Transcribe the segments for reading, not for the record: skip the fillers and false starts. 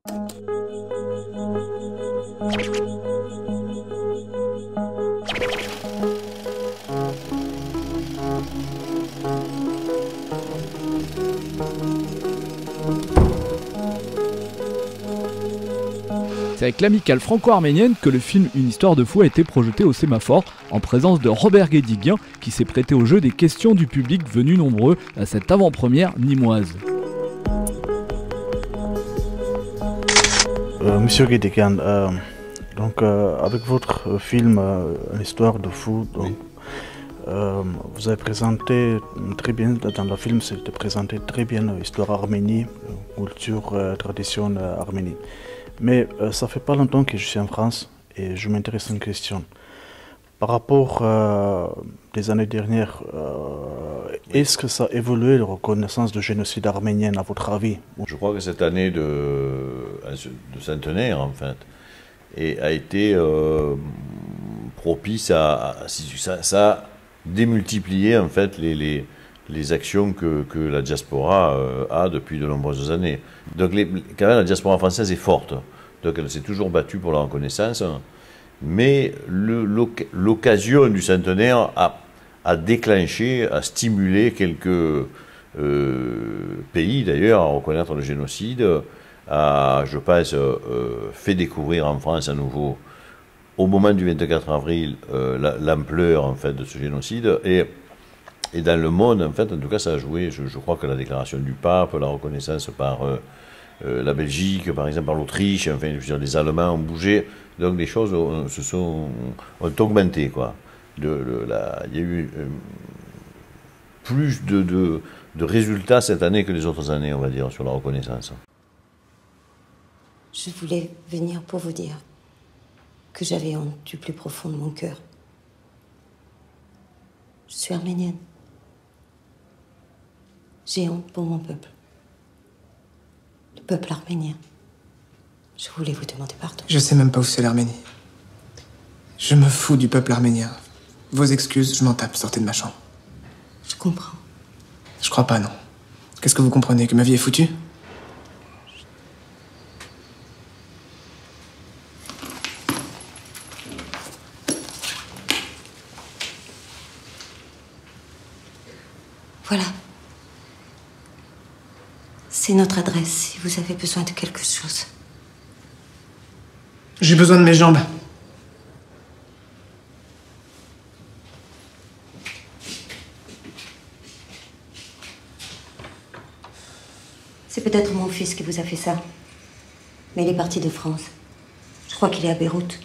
C'est avec l'amicale franco-arménienne que le film Une histoire de fou a été projeté au Sémaphore, en présence de Robert Guédiguian, qui s'est prêté au jeu des questions du public venus nombreux à cette avant-première nîmoise. Monsieur Guédiguian, avec votre film Une histoire de fou, donc, vous avez présenté très bien, dans le film, c'était présenté très bien l'histoire arménie, culture, tradition arménie. Mais ça fait pas longtemps que je suis en France et je m'intéresse à une question. Par rapport des années dernières, est-ce que ça a évolué la reconnaissance du génocide arménien à votre avis? Je crois que cette année de centenaire, en fait, a été propice à ça a démultiplié en fait les actions que la diaspora a depuis de nombreuses années. Donc quand même la diaspora française est forte, donc elle s'est toujours battue pour la reconnaissance, mais l'occasion du centenaire a déclenché, a stimulé quelques pays d'ailleurs à reconnaître le génocide, je pense, fait découvrir en France à nouveau, au moment du 24 avril, l'ampleur en fait de ce génocide, et dans le monde, en fait, en tout cas, ça a joué. Je crois que la déclaration du pape, la reconnaissance par la Belgique, par exemple, par l'Autriche, enfin, je veux dire, les Allemands ont bougé, donc les choses ont augmenté, quoi. Il y a eu plus de résultats cette année que les autres années, on va dire, sur la reconnaissance. Je voulais venir pour vous dire que j'avais honte du plus profond de mon cœur. Je suis arménienne. J'ai honte pour mon peuple. Le peuple arménien. Je voulais vous demander pardon. Je sais même pas où c'est l'Arménie. Je me fous du peuple arménien. Vos excuses, je m'en tape, sortez de ma chambre. Je comprends. Je crois pas, non. Qu'est-ce que vous comprenez? Que ma vie est foutue? Voilà. C'est notre adresse si vous avez besoin de quelque chose. J'ai besoin de mes jambes. C'est peut-être mon fils qui vous a fait ça. Mais il est parti de France. Je crois qu'il est à Beyrouth.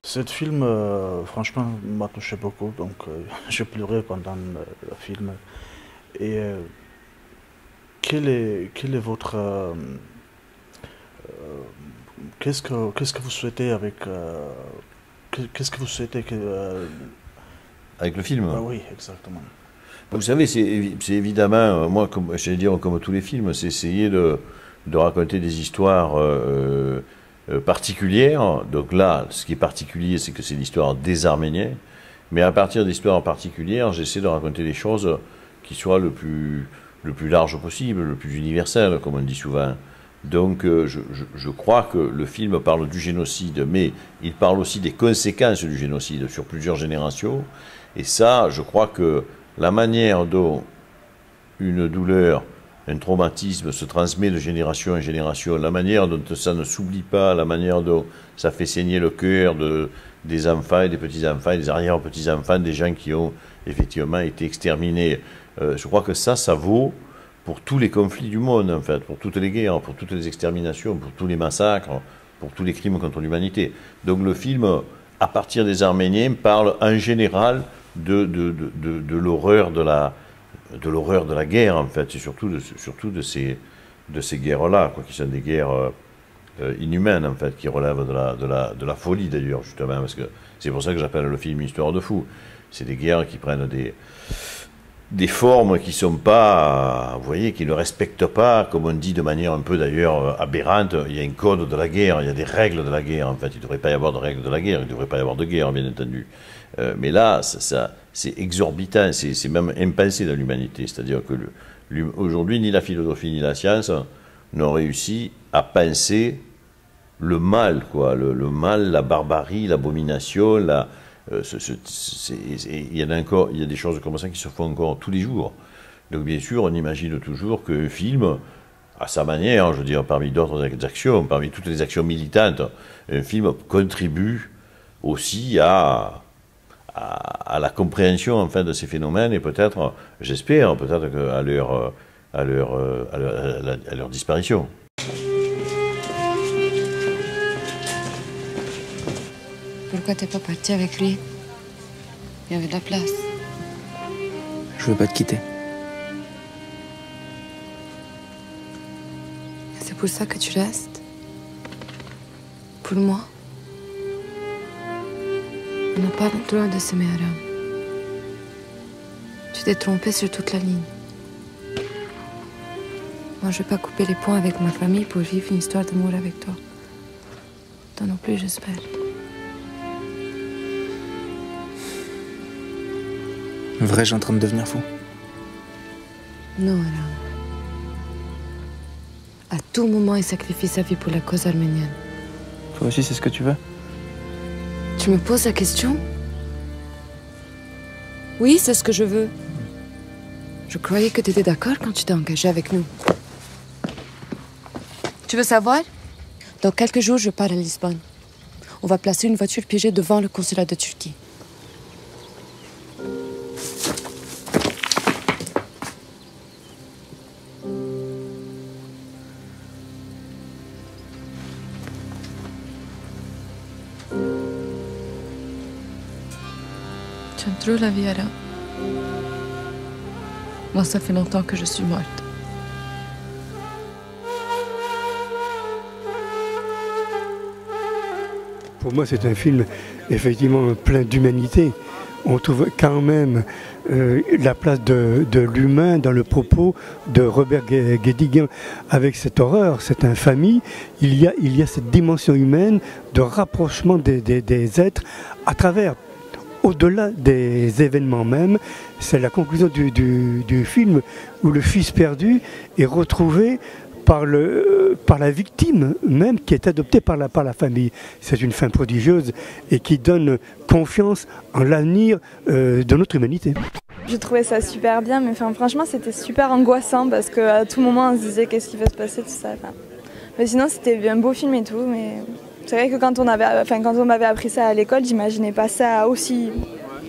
Ce film, franchement, m'a touché beaucoup, donc j'ai pleuré pendant le film. Et quel est votre... qu'est-ce que vous souhaitez avec... qu'est-ce que vous souhaitez que... Avec le film? Ah oui, exactement. Vous savez, c'est évidemment, moi, j'allais dire comme tous les films, c'est essayer de raconter des histoires particulière. Donc là, ce qui est particulier, c'est que c'est l'histoire des Arméniens. Mais à partir d'histoires particulières, j'essaie de raconter des choses qui soient le plus large possible, le plus universel, comme on dit souvent. Donc je crois que le film parle du génocide, mais il parle aussi des conséquences du génocide sur plusieurs générations. Et ça, je crois que la manière dont une douleur, un traumatisme se transmet de génération en génération, la manière dont ça ne s'oublie pas, la manière dont ça fait saigner le cœur des enfants et des petits-enfants, des arrière-petits-enfants, des gens qui ont effectivement été exterminés. Je crois que ça vaut pour tous les conflits du monde, en fait, pour toutes les guerres, pour toutes les exterminations, pour tous les massacres, pour tous les crimes contre l'humanité. Donc le film, à partir des Arméniens, parle en général de l'horreur de la guerre, en fait, et surtout de ces guerres-là, qui sont des guerres inhumaines, en fait, qui relèvent de la folie, d'ailleurs, justement, parce que c'est pour ça que j'appelle le film Histoire de fou. C'est des guerres qui prennent des formes qui sont pas, vous voyez, qui ne respectent pas, comme on dit de manière un peu d'ailleurs aberrante, il y a un code de la guerre, il y a des règles de la guerre. En fait, il ne devrait pas y avoir de règles de la guerre, il ne devrait pas y avoir de guerre, bien entendu. Mais là, c'est exorbitant, c'est même impensé dans l'humanité. C'est-à-dire que aujourd'hui, ni la philosophie ni la science n'ont réussi à penser le mal, quoi, le mal, la barbarie, l'abomination, il y a des choses comme ça qui se font encore tous les jours. Donc bien sûr, on imagine toujours qu'un film, à sa manière, je veux dire, parmi d'autres actions, parmi toutes les actions militantes, un film contribue aussi à la compréhension enfin de ces phénomènes et peut-être, j'espère, peut-être à leur disparition. Pourquoi t'es pas parti avec lui? Il y avait de la place. Je veux pas te quitter. C'est pour ça que tu restes? Pour moi? On n'a pas le droit de s'aimer, Aram. Tu t'es trompé sur toute la ligne. Moi, je vais pas couper les ponts avec ma famille pour vivre une histoire d'amour avec toi. Toi non plus, j'espère. Vrai, en train de devenir fou. Non, Aram. À tout moment, il sacrifie sa vie pour la cause arménienne. Toi aussi, c'est ce que tu veux? Tu me poses la question? Oui, c'est ce que je veux. Je croyais que tu étais d'accord quand tu t'es engagé avec nous. Tu veux savoir? Dans quelques jours, je pars à Lisbonne. On va placer une voiture piégée devant le consulat de Turquie. J'aime trop la vie, Aram. Moi, ça fait longtemps que je suis morte. Pour moi, c'est un film effectivement plein d'humanité. On trouve quand même la place de l'humain dans le propos de Robert Guédiguian. Avec cette horreur, cette infamie, il y a cette dimension humaine de rapprochement des êtres à travers, au-delà des événements même. C'est la conclusion du film où le fils perdu est retrouvé par la victime même qui est adoptée par la famille. C'est une fin prodigieuse et qui donne confiance en l'avenir de notre humanité. Je trouvais ça super bien, mais franchement c'était super angoissant parce qu'à tout moment on se disait qu'est-ce qui va se passer, tout ça. Mais sinon c'était un beau film et tout, mais c'est vrai que quand on m'avait appris ça à l'école, j'imaginais pas ça aussi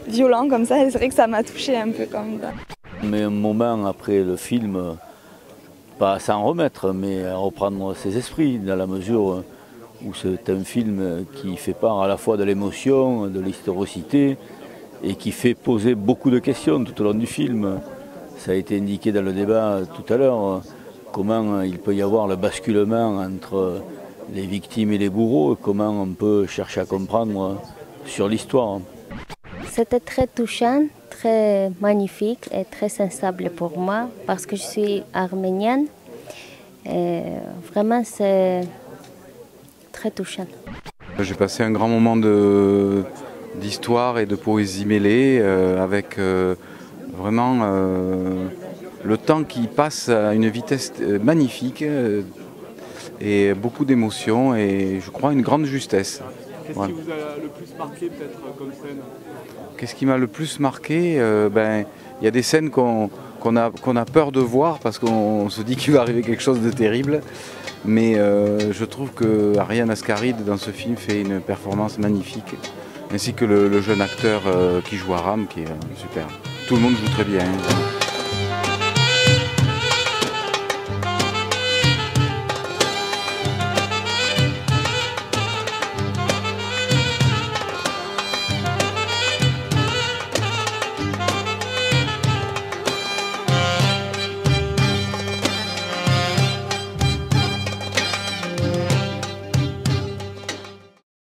violent comme ça, et c'est vrai que ça m'a touchée un peu quand même. Mais un moment après le film, pas à s'en remettre, mais à reprendre ses esprits, dans la mesure où c'est un film qui fait part à la fois de l'émotion, de l'historicité, et qui fait poser beaucoup de questions tout au long du film. Ça a été indiqué dans le débat tout à l'heure, comment il peut y avoir le basculement entre les victimes et les bourreaux, et comment on peut chercher à comprendre sur l'histoire. C'était très touchant, très magnifique et très sensible pour moi parce que je suis arménienne. Et vraiment, c'est très touchant. J'ai passé un grand moment d'histoire et de poésie mêlée avec vraiment le temps qui passe à une vitesse magnifique et beaucoup d'émotions et je crois une grande justesse. Qu'est-ce qui vous a le plus marqué peut-être comme scène? Qu'est-ce qui m'a le plus marqué? Il y a des scènes qu'on a peur de voir parce qu'on se dit qu'il va arriver quelque chose de terrible. Mais je trouve que Ariane Ascaride dans ce film fait une performance magnifique. Ainsi que le jeune acteur qui joue Aram qui est super. Tout le monde joue très bien.